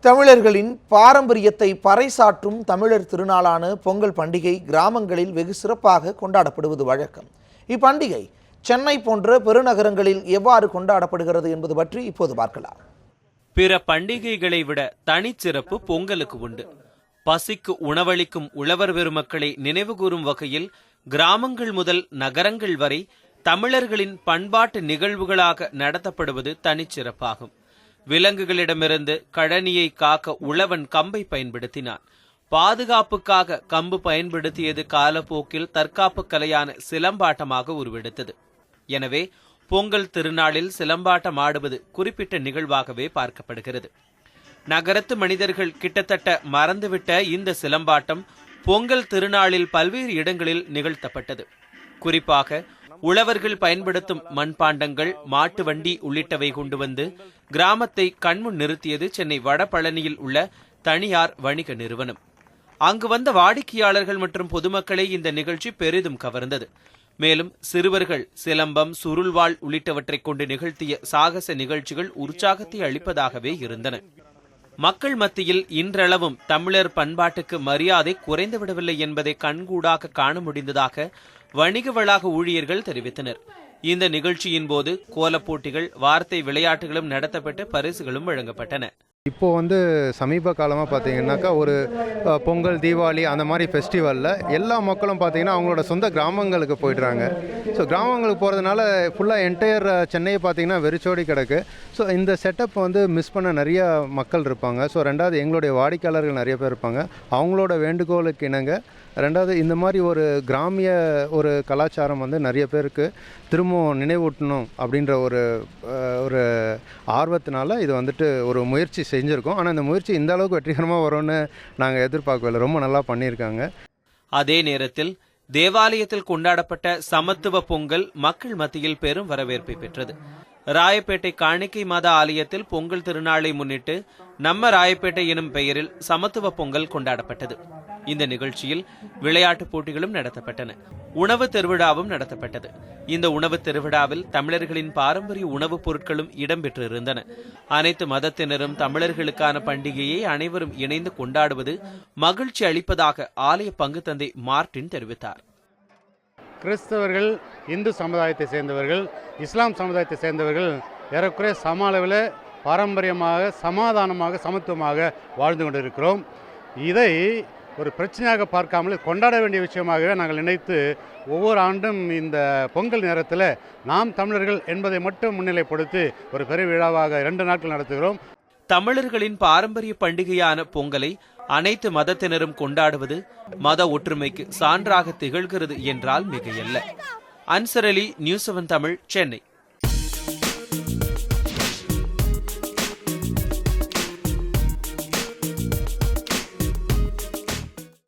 தமிழர்களின் பாரம்பரியத்தை பறைசாற்றும் தமிழர் திருநாளான பொங்கல் பண்டிகை கிராமங்களில் வெகு சிறப்பாக கொண்டாடப்படுவது வழக்கம். இப்பண்டிகை சென்னை போன்ற பெருநகரங்களில் எவ்வாறு கொண்டாடப்படுகிறது என்பது பற்றி இப்போது பார்க்கலாம். பிற பண்டிகைகளை விட தனிச்சிறப்பு பொங்கலுக்கு உண்டு. பசிக்கு உணவளிக்கும் உழவர் பெருமக்களை நினைவுகூரும் வகையில் கிராமங்கள் முதல் நகரங்கள் வரை தமிழர்களின் பண்பாட்டு நிகழ்வுகளாக நடத்தப்படுவது தனிச்சிறப்பாகும். விலங்குகளிடமிருந்து கழனியை காக்க உழவன் கம்பை பயன்படுத்தினான். பாதுகாப்புக்காக கம்பு பயன்படுத்தியது காலப்போக்கில் தற்காப்பு கலையான சிலம்பாட்டமாக உருவெடுத்தது. எனவே பொங்கல் திருநாளில் சிலம்பாட்டம் ஆடுவது குறிப்பிட்ட நிகழ்வாகவே பார்க்கப்படுகிறது. நகரத்து மனிதர்கள் கிட்டத்தட்ட மறந்துவிட்ட இந்த சிலம்பாட்டம் பொங்கல் திருநாளில் பல்வேறு இடங்களில் நிகழ்த்தப்பட்டது. குறிப்பாக உழவர்கள் பயன்படுத்தும் மண்பாண்டங்கள், மாட்டு வண்டி உள்ளிட்டவை கொண்டு வந்து கிராமத்தை கண்முன் நிறுத்தியது சென்னை வடபழனியில் உள்ள தனியார் வணிக நிறுவனம். அங்கு வந்த வாடிக்கையாளர்கள் மற்றும் பொதுமக்களை இந்த நிகழ்ச்சி பெரிதும் கவர்ந்தது. மேலும் சிறுவர்கள் சிலம்பம், சுருள்வாள் உள்ளிட்டவற்றை கொண்டு நிகழ்த்திய சாகச நிகழ்ச்சிகள் உற்சாகத்தை அளிப்பதாகவே இருந்தன. மக்கள் மத்தியில் இன்றளவும் தமிழர் பண்பாட்டுக்கு மரியாதை குறைந்துவிடவில்லை என்பதை கண்கூடாக காண முடிந்ததாக வணிக வளாக ஊழியர்கள் தெரிவித்தனர். இந்த நிகழ்ச்சியின் போது கோலப் போட்டிகள், வார்த்தை விளையாட்டுகளும் நடத்தப்பட்டு பரிசுகளும் வழங்கப்பட்டன. இப்போது சமீப காலமாக பார்த்தீங்கன்னாக்கா ஒரு பொங்கல், தீபாவளி அந்த மாதிரி ஃபெஸ்டிவலில் எல்லா மக்களும் பார்த்தீங்கன்னா அவங்களோட சொந்த கிராமங்களுக்கு போய்ட்றாங்க. ஸோ கிராமங்களுக்கு போகிறதுனால ஃபுல்லாக என்டையர் சென்னையை பார்த்தீங்கன்னா வெறிச்சோடி கிடக்கு. ஸோ இந்த செட்டப் மிஸ் பண்ண நிறைய மக்கள் இருப்பாங்க. ஸோ ரெண்டாவது எங்களுடைய வாடிக்கையாளர்கள் நிறைய பேர் இருப்பாங்க. அவங்களோட வேண்டுகோளுக்கு இணங்க ரெண்டாவது இந்த மாதிரி ஒரு கிராமிய ஒரு கலாச்சாரம் நிறைய பேருக்கு திரும்பவும் நினைவூட்டணும் அப்படின்ற ஒரு ஆர்வத்தினால இது ஒரு முயற்சி செஞ்சுருக்கோம். ஆனால் இந்த முயற்சி இந்த அளவுக்கு வெற்றிகரமாக வரும்னு நாங்கள் எதிர்பார்க்கவில்லை. ரொம்ப நல்லா பண்ணியிருக்காங்க. அதே நேரத்தில் தேவாலயத்தில் கொண்டாடப்பட்ட சமத்துவ பொங்கல் மக்கள் மத்தியில் பெரும் வரவேற்பை பெற்றது. ராயப்பேட்டை காணிக்கை மாதா ஆலயத்தில் பொங்கல் திருநாளை முன்னிட்டு நம்ம ராயப்பேட்டை எனும் பெயரில் சமத்துவ பொங்கல் கொண்டாடப்பட்டது. இந்த நிகழ்ச்சியில் விளையாட்டுப் போட்டிகளும் நடத்தப்பட்டன. உணவு திருவிழாவும் நடத்தப்பட்டது. இந்த உணவு திருவிழாவில் தமிழர்களின் பாரம்பரிய உணவுப் பொருட்களும் இடம்பெற்றிருந்தன. அனைத்து மதத்தினரும் தமிழர்களுக்கான பண்டிகையை அனைவரும் இணைந்து கொண்டாடுவது மகிழ்ச்சி அளிப்பதாக ஆலய பங்கு தந்தை மார்டின் தெரிவித்தார். கிறிஸ்தவர்கள், இந்து சமுதாயத்தை சேர்ந்தவர்கள், இஸ்லாம் சமுதாயத்தை சேர்ந்தவர்கள் ஏறக்குறைய சம அளவில் பாரம்பரியமாக, சமாதானமாக, சமத்துவமாக வாழ்ந்து கொண்டிருக்கிறோம். இதை ஒரு பிரச்சனையாக பார்க்காமல் கொண்டாட வேண்டிய விஷயமாகவே நாங்கள் நினைத்து ஒவ்வொரு ஆண்டும் இந்த பொங்கல் நேரத்தில் நாம் தமிழர்கள் என்பதை மட்டும் முன்னிலைப்படுத்தி ஒரு பெரிய விழாவாக 2 நாட்கள் நடத்துகிறோம். தமிழர்களின் பாரம்பரிய பண்டிகையான பொங்கலை அனைத்து மதத்தினரும் கொண்டாடுவது மத ஒற்றுமைக்கு சான்றாக திகழ்கிறது என்றால் மிகையல்ல. அன்சர் அலி, நியூஸ் 7 தமிழ், சென்னை.